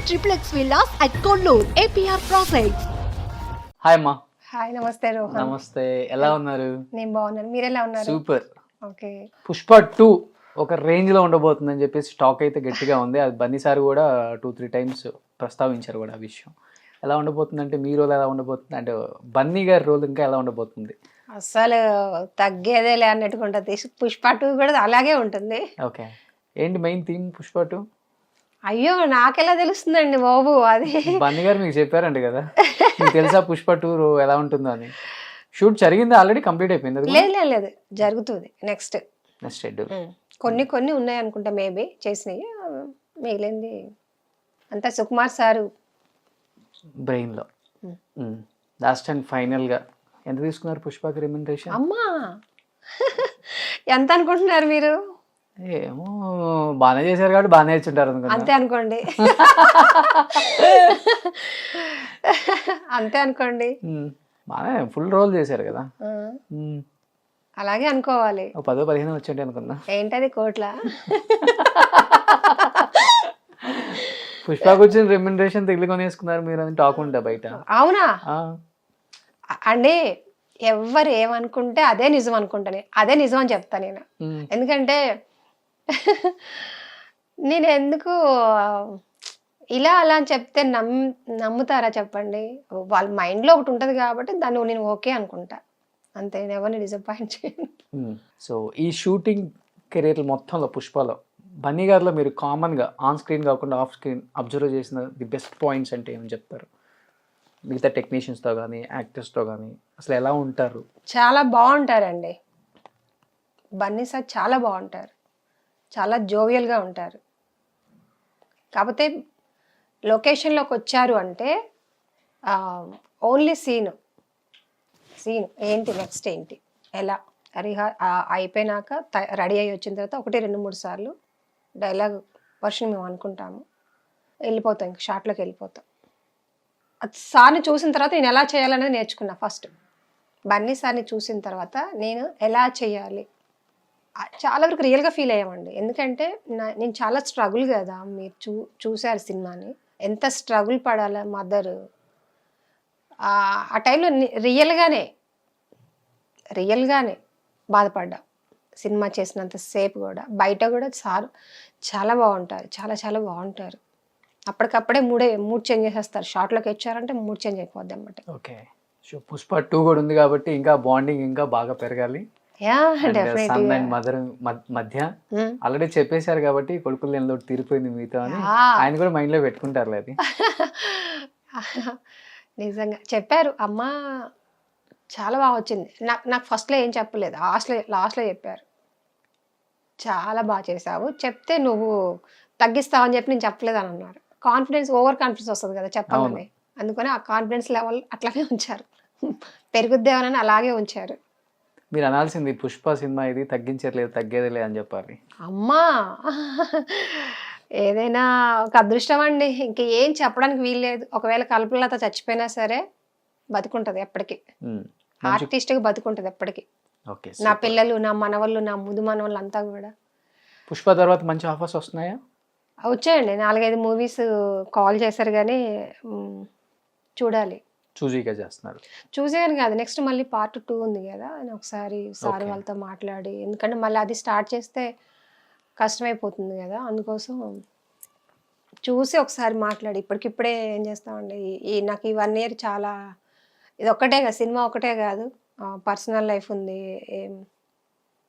triplex villas at Kollur, APR Projects. Hi అమ్మా. Hi, నమస్తే రోహన్. నమస్తే, ఎలా ఉన్నారు? నేను బాగున్నాను, మీరు ఎలా ఉన్నారు? సూపర్. ఓకే. పుష్ప 2 ఒక రేంజ్ లో ఉండబోతుందని చెప్పేసి టాక్ అయితే గట్టిగా ఉంది. అది బన్నీ సార్ కూడా 2-3 టైమ్స్ ప్రస్తావించారు కూడా ఆ విషయం. ఎలా ఉండబోతుంది అంటే మీ రోల్ ఎలా ఉండబోతుంది అంటే బన్నీ గారి రోల్ ఇంకా ఎలా ఉండబోతుంది? అస్సలు తగ్గేదేలే అన్నట్టుగా ఉంటుంది. పుష్ప 2 కూడా అలాగే ఉంటుంది. ఓకే, ఏంటి మెయిన్ థీమ్ పుష్ప 2? అయ్యో, నాకెలా తెలుస్తుందండి బాబు అది. బన్నీ గారు మీకు చెప్పారంట కదా, మీకు తెలుసా పుష్ప 2 ఎలా ఉంటుందో అని? షూట్ జరిగింది, ఆల్రెడీ కంప్లీట్ అయిపోయింది. లేదు, జరుగుతుంది నెక్స్ట్ షెడ్యూల్. కొన్ని ఉన్నాయి అనుకుంటా, మేబీ చేసినాయి. మిగిలింది అంతా సుకుమార్ సారు బ్రెయిన్ లో. లాస్ట్ అండ్ ఫైనల్ గా ఎంత తీసుకున్నారు పుష్పకి రెమ్యునరేషన్? అమ్మా ఎంత అనుకుంటున్నారు మీరు? ఏమో, బాగానే చేశారు కాబట్టి బాగానే ఇచ్చుంటారు అంతే అనుకోండి. అంతే అనుకోండి. బాగానే ఫుల్ రోల్ చేశారు కదా. అలాగే అనుకోవాలి. 10-15 వచ్చేంటి అనుకున్నా. ఏంటది, కోట్ల? పుష్పకు వచ్చిన రెమ్యునరేషన్ కొనేసుకున్నారు మీరు అని టాక్ ఉంటా బయట. అవునా అండి, ఎవరు ఏమనుకుంటే అదే నిజం అనుకుంటా. అదే నిజం అని చెప్తా నేను. ఎందుకంటే నేను ఎందుకు ఇలా అలా అని చెప్తే నమ్ముతారా చెప్పండి? వాళ్ళ మైండ్లో ఒకటి ఉంటుంది కాబట్టి దాన్ని నేను ఓకే అనుకుంటా, అంతే. నేను ఎవరిని డిసప్పాయింట్ చేయను. సో ఈ షూటింగ్ కెరీర్ మొత్తంలో పుష్పలో బన్నీ గారిలో మీరు కామన్గా ఆన్ స్క్రీన్ కాకుండా ఆఫ్ స్క్రీన్ అబ్జర్వ్ చేసిన ది బెస్ట్ పాయింట్స్ అంటే ఏమని చెప్తారు? మిగతా టెక్నీషియన్స్తో కానీ యాక్టర్స్తో కానీ అసలు ఎలా ఉంటారు? చాలా బాగుంటారండి. బన్నీ సార్ చాలా బాగుంటారు, చాలా జోవియల్గా ఉంటారు. కాకపోతే లొకేషన్లోకి వచ్చారు అంటే ఓన్లీ సీన్ ఏంటి, నెక్స్ట్ ఏంటి, ఎలా అయిపోయినాక రెడీ అయ్యి వచ్చిన తర్వాత 1-2-3 సార్లు డైలాగ్ వర్షన్ మేము అనుకుంటాము, వెళ్ళిపోతాం, ఇంక షార్ట్లోకి వెళ్ళిపోతాం. సార్ని చూసిన తర్వాత నేను ఎలా చేయాలనేది నేర్చుకున్నా. ఫస్ట్ బన్నీ సార్ని చూసిన తర్వాత నేను ఎలా చేయాలి చాలా వరకు రియల్గా ఫీల్ అయ్యామండి. ఎందుకంటే నేను చాలా స్ట్రగుల్ కదా, మీరు చూశారు సినిమాని, ఎంత స్ట్రగుల్ పడాలి మదర్. ఆ టైంలో రియల్గానే బాధపడ్డా. సినిమా చేసినంత సేపు కూడా బయట కూడా సార్ చాలా బాగుంటారు, చాలా బాగుంటారు. అప్పటికప్పుడే మూడ్ చేంజ్ చేసేస్తారు. షార్ట్లోకి వచ్చారంటే మూడ్ చేంజ్ అయిపోద్ది అన్నమాట. ఓకే, సో పుష్ప 2 కూడా ఉంది కాబట్టి ఇంకా బాండింగ్ ఇంకా బాగా పెరగాలి. సన్ అండ్ మదర్ మధ్య ఆల్రెడీ చెప్పేశారు కాబట్టి కొడుకులు నేను తీరిపోయింది మీతో అని ఆయన కూడా మైండ్ లో పెట్టుకుంటారు. అది నిజంగా చెప్పారు. అమ్మ చాలా బాగా వచ్చింది. నాకు ఫస్ట్లో ఏం చెప్పలేదు, లాస్ట్లో చెప్పారు, చాలా బాగా చేసావు, చెప్తే నువ్వు తగ్గిస్తావు అని చెప్పి నేను చెప్పలేదు అని అన్నారు. ఓవర్ కాన్ఫిడెన్స్ వస్తుంది కదా చెప్పాలని, అందుకని ఆ కాన్ఫిడెన్స్ లెవెల్ అట్లానే ఉంచారు. పెరుగుద్దేమని అలాగే ఉంచారు. మీరు అనాల్సింది పుష్ప సినిమా ఇది తగ్గించట్లేదు, తగ్గేది లేదు అని చెప్పాలి. అమ్మా ఏదైనా ఒక అదృష్టం అండి, ఇంక ఏం చెప్పడానికి వీల్లేదు. ఒకవేళ కల్పలత చచ్చిపోయినా సరే బతుకుంటది ఎప్పటికీ, ఆర్టిస్ట్గా బతుకుంటది ఎప్పటికీ. నా పిల్లలు, నా మనవళ్ళు, నా ముదు మనవళ్ళు అంతా కూడా. పుష్ప తర్వాత మంచి ఆఫర్స్ వస్తున్నాయా? వచ్చాయండి, 4-5 మూవీస్ కాల్ చేశారు కానీ చూడాలి. చూజీగా చేస్తున్నారు? చూసేగాని కాదు, నెక్స్ట్ మళ్ళీ పార్ట్ 2 ఉంది కదా, అని ఒకసారి సార్ వాళ్ళతో మాట్లాడి, ఎందుకంటే మళ్ళీ అది స్టార్ట్ చేస్తే కష్టమైపోతుంది కదా, అందుకోసం చూసి ఒకసారి మాట్లాడి ఇప్పటికిప్పుడే ఏం చేస్తామండి. నాకు ఈ 1 year చాలా, ఇది ఒక్కటే కదా, సినిమా ఒకటే కాదు, పర్సనల్ లైఫ్ ఉంది,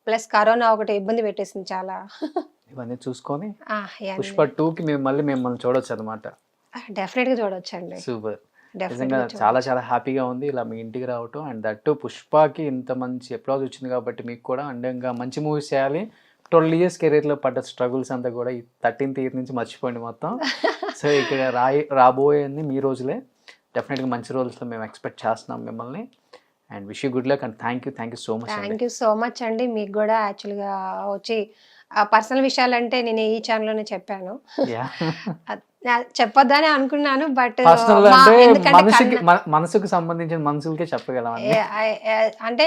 ప్లస్ కరోనా ఒకటి ఇబ్బంది పెట్టేసింది చాలా. ఇవన్నీ చూసుకొని పుష్ప 2కి మిమ్మల్ని చూడొచ్చు అనమాట. డెఫినెట్గా చూడొచ్చండి. సూపర్, నిజంగా చాలా హ్యాపీగా ఉంది ఇలా మీ ఇంటికి రావటం. అండ్ దట్టు పుష్పకి ఇంత మంచి అప్లాజ్ వచ్చింది కాబట్టి మీకు కూడా అండంగా మంచి మూవీస్ చేయాలి. 12 years కెరీర్లో పడ్డ స్ట్రగుల్స్ అంతా కూడా ఈ 13th year నుంచి మర్చిపోయింది మొత్తం. సో ఇక్కడ రాబోయేది మీ రోజులే. డెఫినెట్గా మంచి రోజులతో మేము ఎక్స్పెక్ట్ చేస్తున్నాం మిమ్మల్ని. And wish you good luck and thank you so much. Thank you so much అండి. మీకు కూడా యాక్చువల్గా వచ్చి పర్సనల్ విషయాలంటే నేను ఈ ఛానల్లోనే చెప్పాను, చెప్పొద్దని అనుకున్నాను, బట్ మనసుకు సంబంధించిన మనుషులకే చెప్పగలం అంటే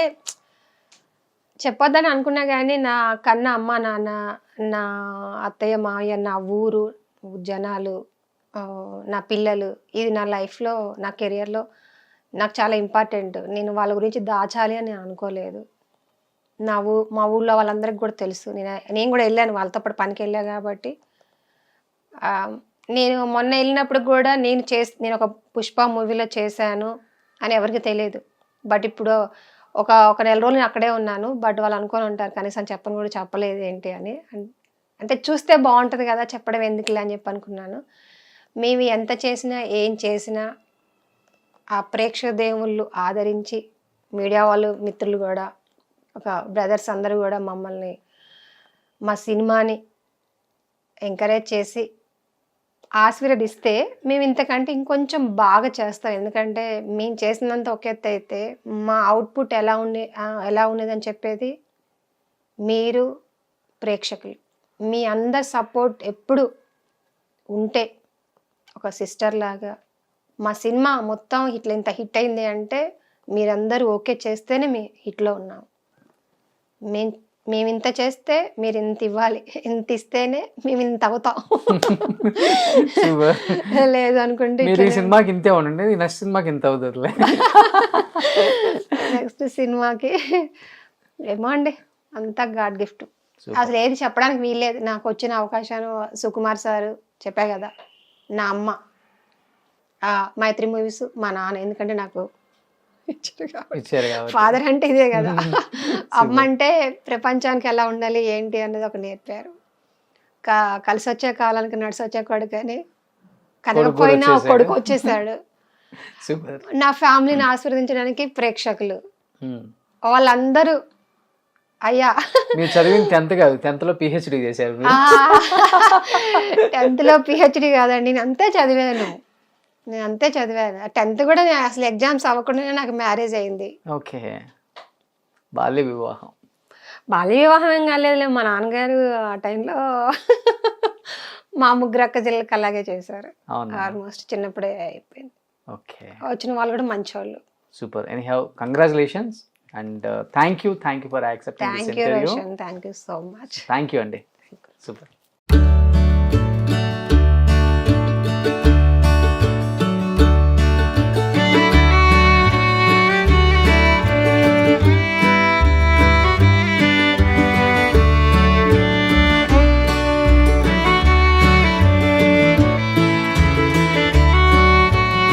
చెప్పొద్దని అనుకున్నా కానీ నా కన్నా అమ్మ నాన్న, నా అత్తయ్య మావయ్య, నా ఊరు జనాలు, నా పిల్లలు, ఇది నా లైఫ్లో, నా కెరియర్లో నాకు చాలా ఇంపార్టెంట్. నేను వాళ్ళ గురించి దాచాలి అని అనుకోలేదు. మా ఊళ్ళో వాళ్ళందరికీ కూడా తెలుసు. నేను కూడా వెళ్ళాను వాళ్ళతో పాటు పనికి వెళ్ళాను కాబట్టి. నేను మొన్న వెళ్ళినప్పుడు కూడా నేను ఒక పుష్ప మూవీలో చేశాను అని ఎవరికి తెలియదు. బట్ ఇప్పుడు ఒక నెల రోజులు నేను అక్కడే ఉన్నాను. బట్ వాళ్ళు అనుకొని ఉంటారు కనీసం చెప్పని కూడా చెప్పలేదు ఏంటి అని. అంటే చూస్తే బాగుంటుంది కదా, చెప్పడం ఎందుకులే అని చెప్పి అనుకున్నాను. మేము ఎంత చేసినా ఏం చేసినా ఆ ప్రేక్షక దేవుళ్ళు ఆదరించి, మీడియా వాళ్ళు మిత్రులు కూడా, ఒక బ్రదర్స్ అందరూ కూడా మమ్మల్ని, మా సినిమాని ఎంకరేజ్ చేసి ఆశీర్వదిస్తే మేము ఇంతకంటే ఇంకొంచెం బాగా చేస్తాం. ఎందుకంటే మేము చేసినంత ఒక ఎత్తు అయితే మా అవుట్పుట్ ఎలా ఉండేదని చెప్పేది మీరు ప్రేక్షకులు. మీ అందరి సపోర్ట్ ఎప్పుడు ఉంటే ఒక సిస్టర్ లాగా మా సినిమా మొత్తం ఇంత హిట్ అయింది అంటే మీరందరూ ఓకే చేస్తేనే మీ హిట్లో ఉన్నాం. మేము ఇంత చేస్తే మీరు ఇంత ఇవ్వాలి, ఇంత ఇస్తేనే మేము ఇంత అవుతాం. లేదు అనుకుంటే ఈ సినిమాకి ఇంతే ఉండండి, నెక్స్ట్ సినిమాకి ఇంత అవుతుంది. నెక్స్ట్ సినిమాకి ఏమో అండి, అంతా గాడ్ గిఫ్ట్. అసలు ఏది చెప్పడానికి వీల్లేదు. నాకు వచ్చిన అవకాశాన్ని సుకుమార్ సార్ చెప్పా కదా, నా అమ్మ, మైత్రి మూవీస్, మా నాన్న, ఎందుకంటే నాకు ఫాదర్ అంటే ఇదే కదా. అమ్మ అంటే ప్రపంచానికి ఎలా ఉండాలి ఏంటి అనేది ఒక నేర్పారు. కలిసి వచ్చే కాలానికి నడిచి వచ్చే కొడుకు అని, కనకపోయినా ఒక కొడుకు వచ్చేసాడు. నా ఫ్యామిలీని ఆశీర్వదించడానికి ప్రేక్షకులు వాళ్ళందరూ. అయ్యా మీరు చదివిన 10th కాదు, 10th లో పిహెచ్డి చేశారు. 10th లో పిహెచ్డి కాదండి, నేను అంతే చదివాను. 10th కూడా నేను అసలు ఎగ్జామ్స్ అవ్వకుండానే నాకు మ్యారేజ్ అయింది. ఓకే, బాల్య వివాహం. బాల్య వివాహం ఏం కాలేదు. మా నాన్నగారు ఆ టైంలో మా ముగ్గురు అక్క జిల్లకి అలాగే చేశారు. ఆల్మోస్ట్ చిన్నప్పుడే అయిపోయింది. ఓకే, వచ్చిన వాళ్ళు కూడా మంచి వాళ్ళు. Super. Anyhow congratulations and thank you for accepting this interview. Thank you so much. Thank you అండి, సూపర్.